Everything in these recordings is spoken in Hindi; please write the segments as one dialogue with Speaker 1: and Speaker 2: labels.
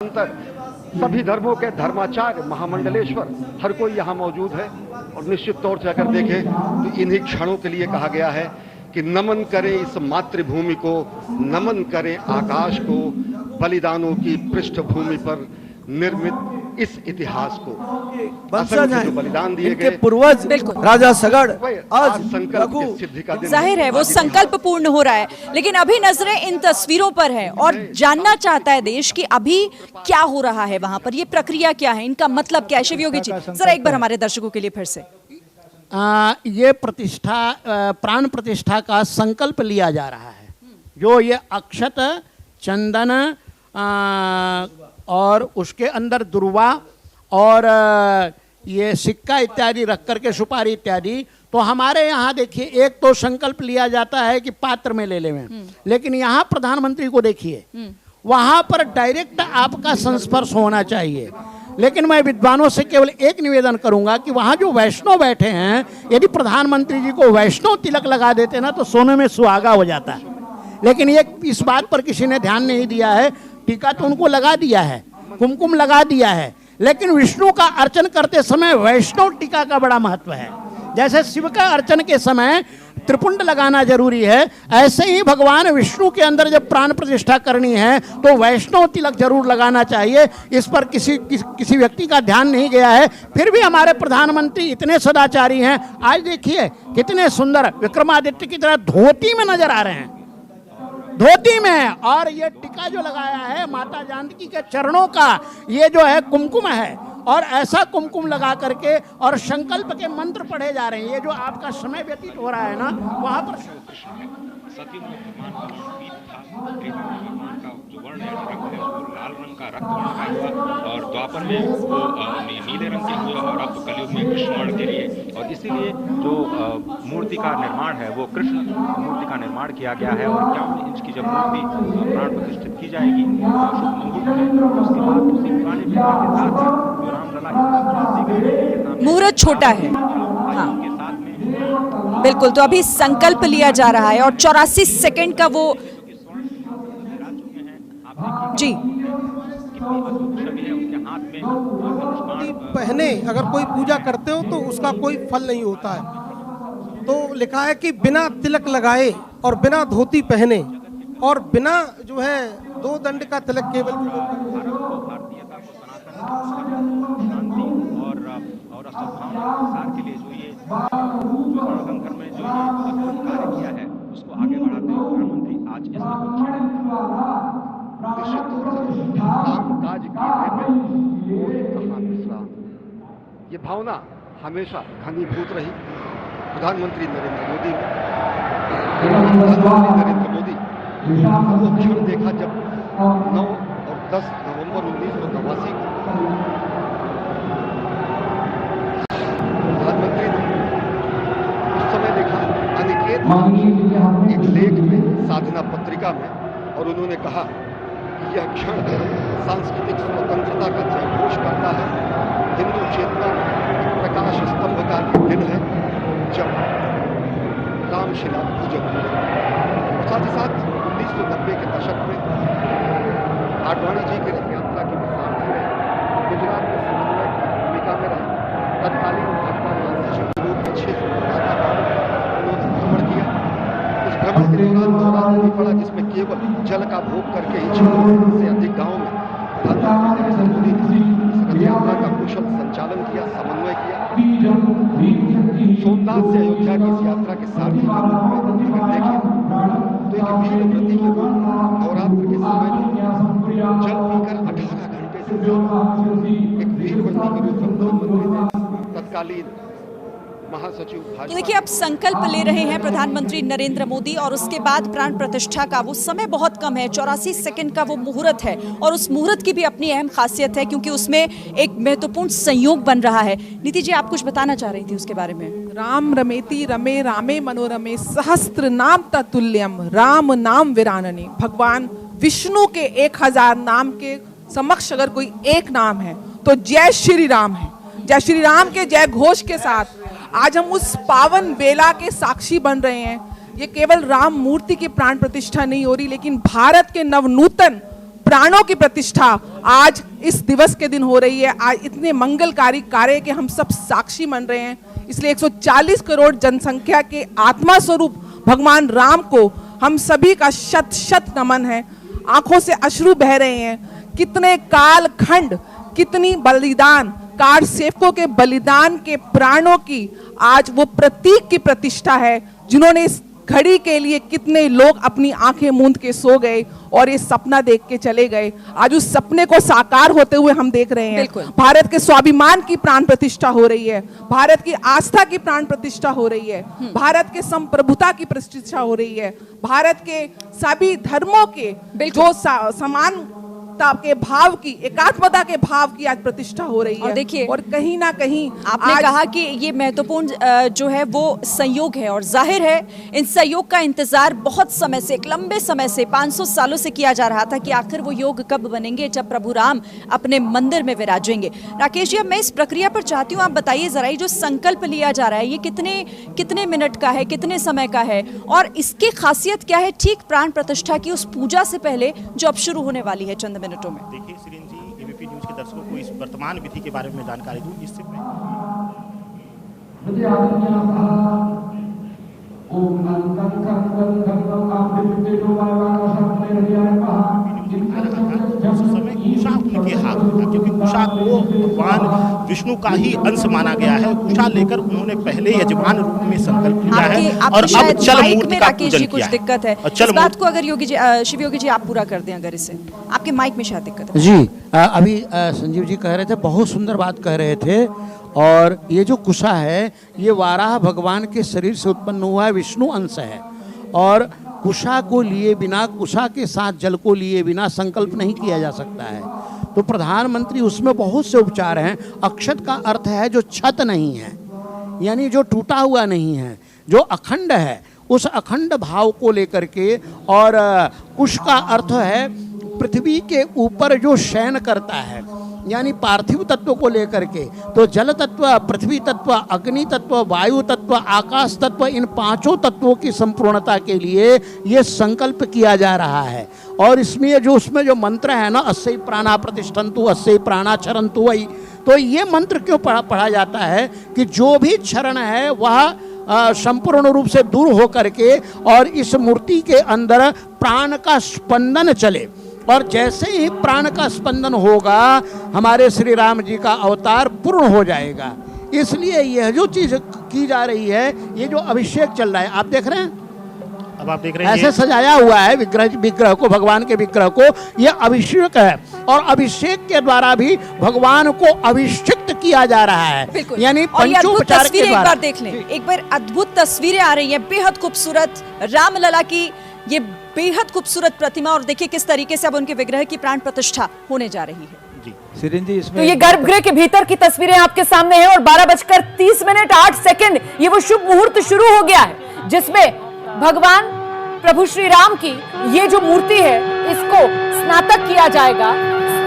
Speaker 1: सभी धर्मों के धर्माचार्य महामंडलेश्वर हर कोई यहाँ मौजूद है और निश्चित तौर से अगर देखें तो इन्हीं क्षणों के लिए कहा गया है कि नमन करें इस मातृभूमि को, नमन करें आकाश को, बलिदानों की पृष्ठभूमि पर निर्मित इस इतिहास को।
Speaker 2: वंशज हैं,
Speaker 1: बलिदान दिए
Speaker 2: इनके
Speaker 1: गए
Speaker 2: पूर्वज राजा सगड़ आज
Speaker 1: संकल्प की सिद्धि का दिन
Speaker 3: जाहिर है वो संकल्प पूर्ण हो रहा है, लेकिन अभी नजरें इन तस्वीरों पर है और जानना चाहता है देश कि अभी क्या हो रहा है वहां पर, ये प्रक्रिया क्या है, इनका मतलब क्या है। शिवयोगी जी जरा एक बार हमारे दर्शकों के लिए फिर से
Speaker 4: ये प्रतिष्ठा प्राण प्रतिष्ठा का संकल्प लिया जा रहा है। जो ये अक्षत चंदन और उसके अंदर दुर्वा और ये सिक्का इत्यादि रख करके सुपारी इत्यादि, तो हमारे यहाँ देखिए एक तो संकल्प लिया जाता है कि पात्र में ले लें, लेकिन यहाँ प्रधानमंत्री को देखिए वहाँ पर डायरेक्ट आपका संस्पर्श होना चाहिए। लेकिन मैं विद्वानों से केवल एक निवेदन करूंगा कि वहाँ जो वैष्णव बैठे हैं, यदि प्रधानमंत्री जी को वैष्णव तिलक लगा देते ना तो सोने में सुहागा हो जाता है। लेकिन ये इस बात पर किसी ने ध्यान नहीं दिया है। टीका तो उनको लगा दिया है, कुमकुम लगा दिया है, लेकिन विष्णु का अर्चन करते समय वैष्णव टीका का बड़ा महत्व है। जैसे शिव का अर्चन के समय त्रिपुंड लगाना जरूरी है, ऐसे ही भगवान विष्णु के अंदर जब प्राण प्रतिष्ठा करनी है तो वैष्णव तिलक जरूर लगाना चाहिए। इस पर किसी व्यक्ति का ध्यान नहीं गया है। फिर भी हमारे प्रधानमंत्री इतने सदाचारी हैं, आज देखिए कितने सुंदर विक्रमादित्य की तरह धोती में नजर आ रहे हैं, धोती में। और ये टीका जो लगाया है माता जानकी के चरणों का, ये जो है कुमकुम है, और ऐसा कुमकुम लगा करके और संकल्प के मंत्र पढ़े जा रहे हैं। ये जो आपका समय व्यतीत हो रहा है ना, वहाँ पर
Speaker 5: सतयुग में भगवान का जो पीत था, त्रेता में भगवान का जो वर्ण है, रंग है, उसको लाल रंग का रक्त वर्ण का हुआ, और द्वापर में वो नीले रंग के हुए, और अब कलयुग में कृष्ण वर्ण के लिए। और इसीलिए जो मूर्ति का निर्माण है वो कृष्ण मूर्ति का निर्माण किया गया है। और 51 इंच की जब मूर्ति प्राण प्रतिष्ठित की जाएगी शुभ मुहूर्त में, उसके बाद उसी पुराने टीका के साथ जो रामलला
Speaker 3: मुहूर्त छोटा है, हाँ बिल्कुल। तो अभी संकल्प लिया जा रहा है और 84 सेकंड का वो जी
Speaker 6: पहने अगर कोई पूजा करते हो तो उसका कोई फल नहीं होता है। तो लिखा है कि बिना तिलक लगाए और बिना धोती पहने और बिना जो है 2 दंड का तिलक केवल और सद्भावना के प्रसार के लिए जो ये सनातन धर्म में जो ये कार्य किया है उसको आगे बढ़ाते हुए प्रधानमंत्री आज इस
Speaker 1: ये भावना हमेशा घनीभूत रही प्रधानमंत्री नरेंद्र मोदी वो क्षण देखा जब 9 और 10 नवंबर 1989 को प्रधानमंत्री ने उस समय देखा अनिकेत एक लेख में, साधना पत्रिका में, और उन्होंने कहा कि यह क्षण सांस्कृतिक स्वतंत्रता का जयघोष करता है, हिंदू चेतना प्रकाश स्तंभ का दिन है जब रामशिला पूजन हुए। साथ ही साथ 1990 के दशक में आडवाणी जी की रथ यात्रा की सारथी रहे, गुजरात में समन्वय की भूमिका में रहे, तत्कालीन भाजपा महासचिव के रूप में 6 उन्होंने भ्रमण किया। उस भ्रमण के दौरान नवरात्र भी पड़ा जिसमें केवल जल का भोग करके ही 6 से अधिक गाँव में प्रधानमंत्री नरेंद्र मोदी ने इस रथ यात्रा का कुशल संचालन किया, समन्वय किया। सोमनाथ से अयोध्या की इस यात्रा के सारथी के रूप में अगर देखें तो एक वीर व्रती के रूप में नवरात्र के समय में जल पीकर 18 घंटे से एक वीर व्रती के रूप में प्रधानमंत्री ने तत्कालीन महासचिव
Speaker 3: देखिए अब संकल्प ले रहे हैं प्रधानमंत्री नरेंद्र मोदी और उसके बाद प्राण प्रतिष्ठा का वो समय बहुत कम है, 84 सेकंड का वो मुहूर्त है। और उस मुहूर्त की भी अपनी अहम खासियत है क्योंकि उसमें एक महत्वपूर्ण संयोग बन रहा है। नीति जी आप कुछ बताना चाह रही थी उसके बारे में।
Speaker 7: राम रमेति रमे रामे मनोरमे सहस्त्र नाम ततुल्यम राम नाम विरानने। भगवान विष्णु के 1000 नाम के समक्ष अगर कोई एक नाम है तो जय श्री राम है। जय श्री राम के जय घोष के साथ आज हम उस पावन बेला के साक्षी बन रहे हैं। ये केवल राम मूर्ति की प्राण प्रतिष्ठा नहीं हो रही, लेकिन भारत के नवनूतन प्राणों की प्रतिष्ठा आज इस दिवस के दिन हो रही है। आज इतने मंगलकारी कार्य के हम सब साक्षी बन रहे हैं। इसलिए 140 करोड़ जनसंख्या के आत्मा स्वरूप भगवान राम को हम सभी का शत शत नमन है। आंखों से अश्रु बह रहे हैं। कितने कालखंड, कितनी बलिदान, कार सेवकों के बलिदान के प्राणों की आज वो प्रतीक की प्रतिष्ठा है, जिन्होंने इस घड़ी के लिए कितने लोग अपनी आंखें मूंद के सो गए और ये सपना देख के चले गए। आज उस सपने को साकार होते हुए हम देख रहे हैं। भारत के स्वाभिमान की प्राण प्रतिष्ठा हो रही है, भारत की आस्था की प्राण प्रतिष्ठा हो रही है, भारत के संप्रभुता की प्रतिष्ठा हो रही है, भारत के सभी धर्मों के जो समानता के भाव की, एकात्मता के भाव की आज प्रतिष्ठा हो रही है।
Speaker 3: और देखिए,
Speaker 7: और कहीं ना कहीं
Speaker 3: आपने कहा कि ये महत्वपूर्ण जो है वो संयोग है, और जाहिर है इन संयोग का इंतजार बहुत समय से, एक लंबे समय से, 500 सालों से किया जा रहा था कि आखिर वो योग कब बनेंगे जब प्रभु राम अपने मंदिर में विराजेंगे। राकेश जी, अब मैं इस प्रक्रिया पर चाहती हूँ आप बताइए जरा, ये जो संकल्प लिया जा रहा है ये कितने मिनट का है, कितने समय का है, और इसकी खासियत क्या है ठीक प्राण प्रतिष्ठा की उस पूजा से पहले जो अब शुरू होने वाली है चंद मिनटों में?
Speaker 8: देखिए श्रीन जी, एबीपी न्यूज के दर्शकों को इस वर्तमान विधि के बारे में जानकारी दूं। इससे समय कुशा उनके हाथ था, क्योंकि कुशा को भगवान विष्णु का ही अंश माना गया है। कुशा लेकर उन्होंने पहले यजमान रूप में संकल्प लिया है और अब चल मूर्ति का पूजन किया है।
Speaker 3: कुछ दिक्कत है इस बात को, अगर योगी जी, शिव योगी जी आप पूरा कर दें अगर इसे, आपके माइक में शायद दिक्कत है।
Speaker 4: जी, अभी संजीव जी कह रहे थे, बहुत सुंदर बात कह रहे थे। और ये जो कुशा है ये वाराह भगवान के शरीर से उत्पन्न हुआ है, विष्णु अंश है। और कुशा को लिए बिना, कुशा के साथ जल को लिए बिना संकल्प नहीं किया जा सकता है। तो प्रधानमंत्री, उसमें बहुत से उपचार हैं। अक्षत का अर्थ है जो छत नहीं है, यानी जो टूटा हुआ नहीं है, जो अखंड है, उस अखंड भाव को लेकर के। और कुश का अर्थ है पृथ्वी के ऊपर जो शयन करता है, यानी पार्थिव तत्व को लेकर के। तो जल तत्व, पृथ्वी तत्व, अग्नि तत्व, वायु तत्व, आकाश तत्व, इन पांचों तत्वों की संपूर्णता के लिए ये संकल्प किया जा रहा है। और इसमें जो उसमें जो मंत्र है ना, अस्सै प्राणा प्रतिष्ठन्तु, अस्सै प्राणा क्षरन्तु वही, तो ये मंत्र क्यों पढ़ा जाता है कि जो भी क्षरण है वह संपूर्ण रूप से दूर हो करके और इस मूर्ति के अंदर प्राण का स्पंदन चले। और जैसे ही प्राण का स्पंदन होगा हमारे श्री राम जी का अवतार पूर्ण हो जाएगा। इसलिए यह जो चीज की जा रही है, ये जो अभिषेक चल रहा है, आप देख रहे हैं,
Speaker 8: अब आप देख रहे हैं
Speaker 4: ऐसे सजाया हुआ है विग्रह को, भगवान के विग्रह को, ये अभिषेक है। और अभिषेक के द्वारा भी भगवान को अभिषिक्त किया जा रहा है, यानी पंचोपचार के द्वारा।
Speaker 3: एक बार देख लें, एक बार अद्भुत तस्वीरें आ रही हैं, बेहद खूबसूरत रामलला की ये बेहद खूबसूरत प्रतिमा। और देखिए किस तरीके से अब उनके विग्रह की प्राण प्रतिष्ठा होने जा रही है।
Speaker 2: सिरिन जी, इसमें
Speaker 9: तो ये गर्भगृह के भीतर की तस्वीरें आपके सामने हैं। और 12:30:08 ये वो शुभ मुहूर्त शुरू हो गया है, जिसमें भगवान प्रभु श्री राम की ये जो मूर्ति है इसको स्नातक किया जाएगा,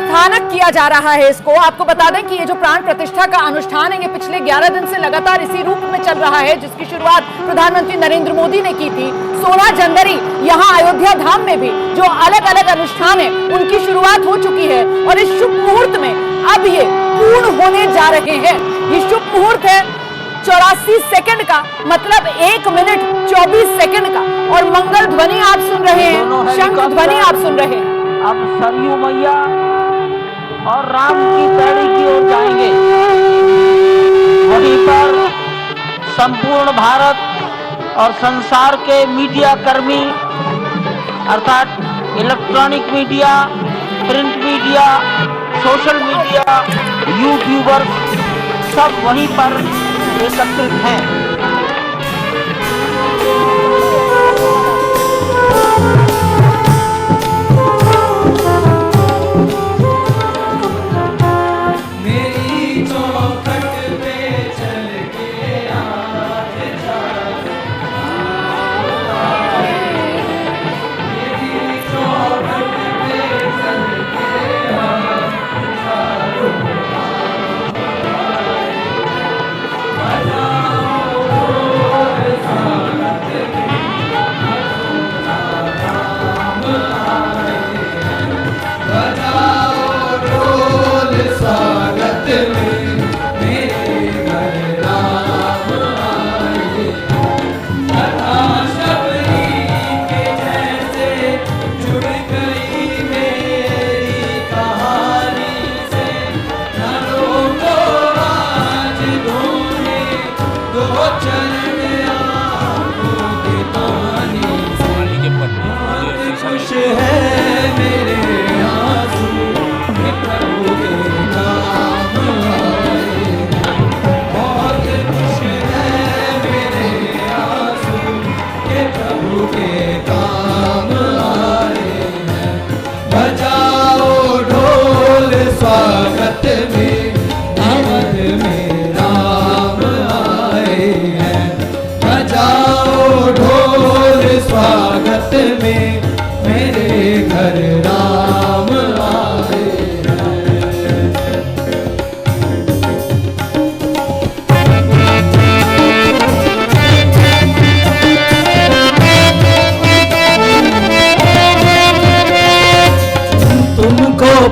Speaker 9: स्थानक किया जा रहा है इसको। आपको बता दें कि ये जो प्राण प्रतिष्ठा का अनुष्ठान है ये पिछले 11 दिन से लगातार इसी रूप में चल रहा है, जिसकी शुरुआत प्रधानमंत्री नरेंद्र मोदी ने की थी। 16 जनवरी यहाँ अयोध्या धाम में भी जो अलग अलग अनुष्ठान है उनकी शुरुआत हो चुकी है। और इस शुभ मुहूर्त में अब ये पूर्ण होने जा रहे हैं। ये शुभ मुहूर्त है 84 सेकंड का, मतलब 1 मिनट 24 सेकंड का। और मंगल ध्वनि आप सुन रहे हैं, शंख ध्वनि आप सुन रहे हैं।
Speaker 10: अब सरयू मैया और राम की पैड़ी की ओर जाएंगे। वहीं पर संपूर्ण भारत और संसार के मीडिया कर्मी, अर्थात electronic media, print media, social media, YouTuber, सब वहीं पर एकत्रित हैं।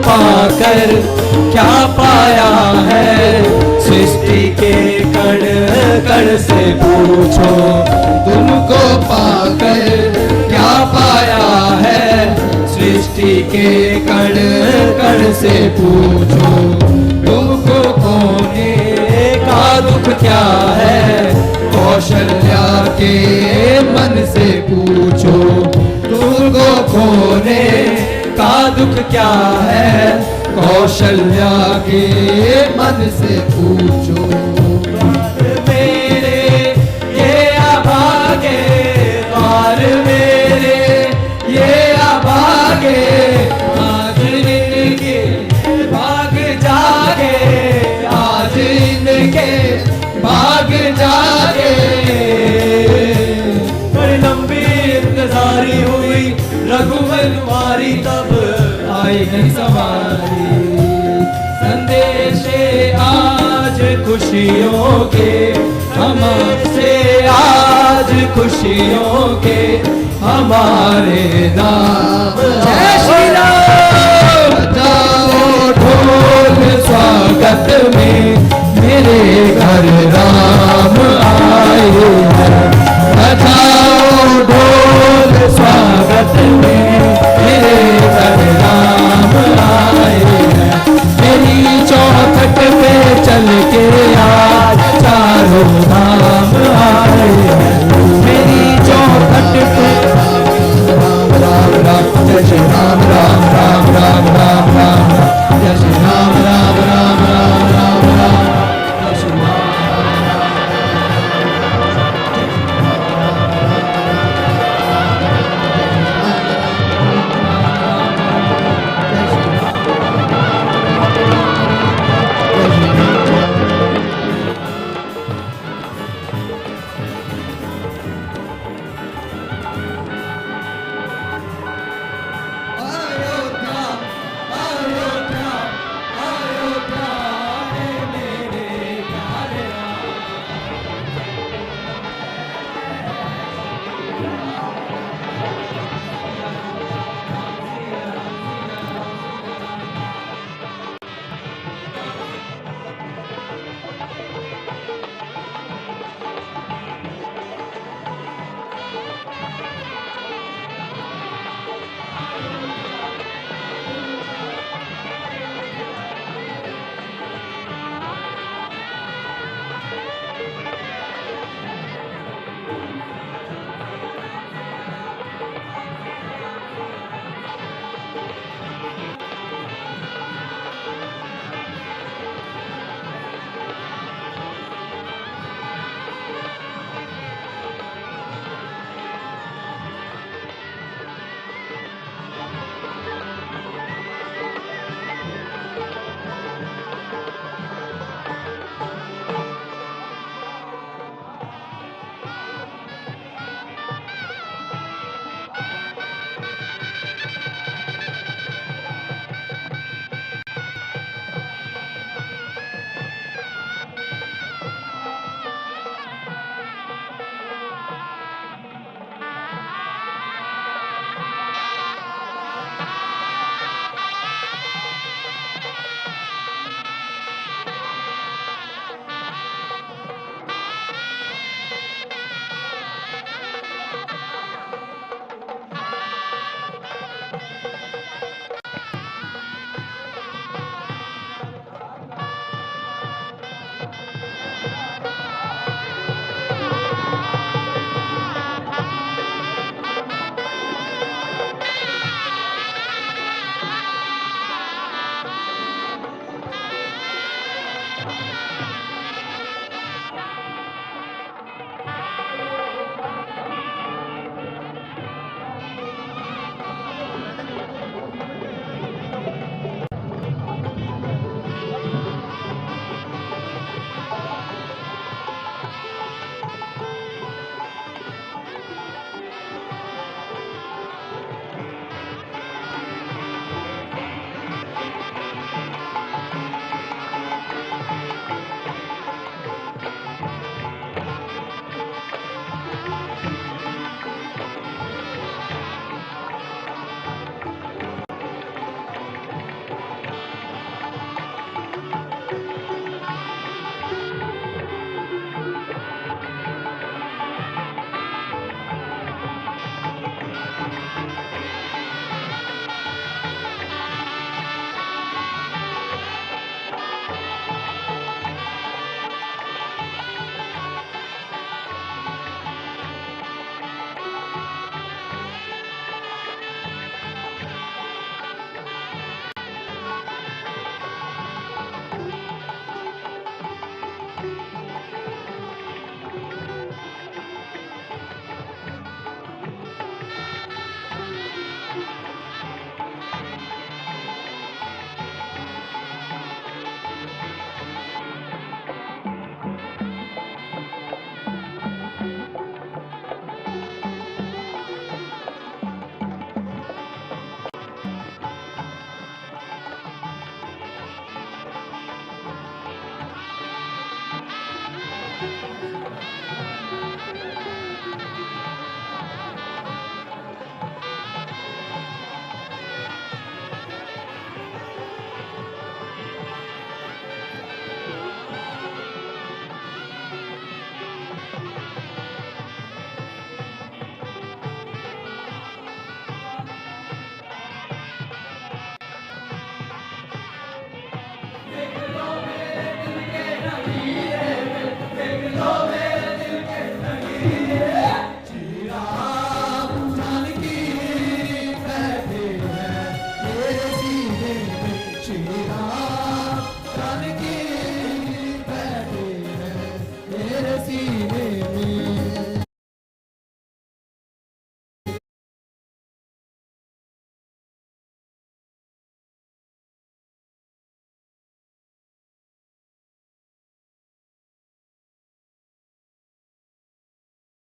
Speaker 2: पाकर क्या पाया है, सृष्टि के कण कण से पूछो। तुमको पाकर क्या पाया है, सृष्टि के कण कण से पूछो। तुमको खोने का दुख क्या है, कौशल्या के मन से पूछो। तुमको खोने का दुख क्या है, कौशल्या के मन से पूछो। मेरे ये अभागे, द्वार मेरे ये अभागे, आज इनके भाग जागे, आज इनके भाग जागे। बड़ी लंबी इंतजारी हुई रघुवर तुम्हारी, तब आई नहीं सवारी। संदेशे आज खुशियों के, हमसे आज खुशियों के, हमारे नाम। जय श्री राम। बजाओ ढोल स्वागत में, मेरे घर राम आए हैं। बजाओ ढोल स्वागत में, मेरे घर राम आए हैं। मेरी चौखट पे चल के आज चारों धाम आए हैं। मेरी चौखट पे राम राम राम, जय श्री राम राम राम राम राम राम, जय श्री राम राम राम राम राम राम, जय श्री राम। जानकी बैठे हैं तेरे सीने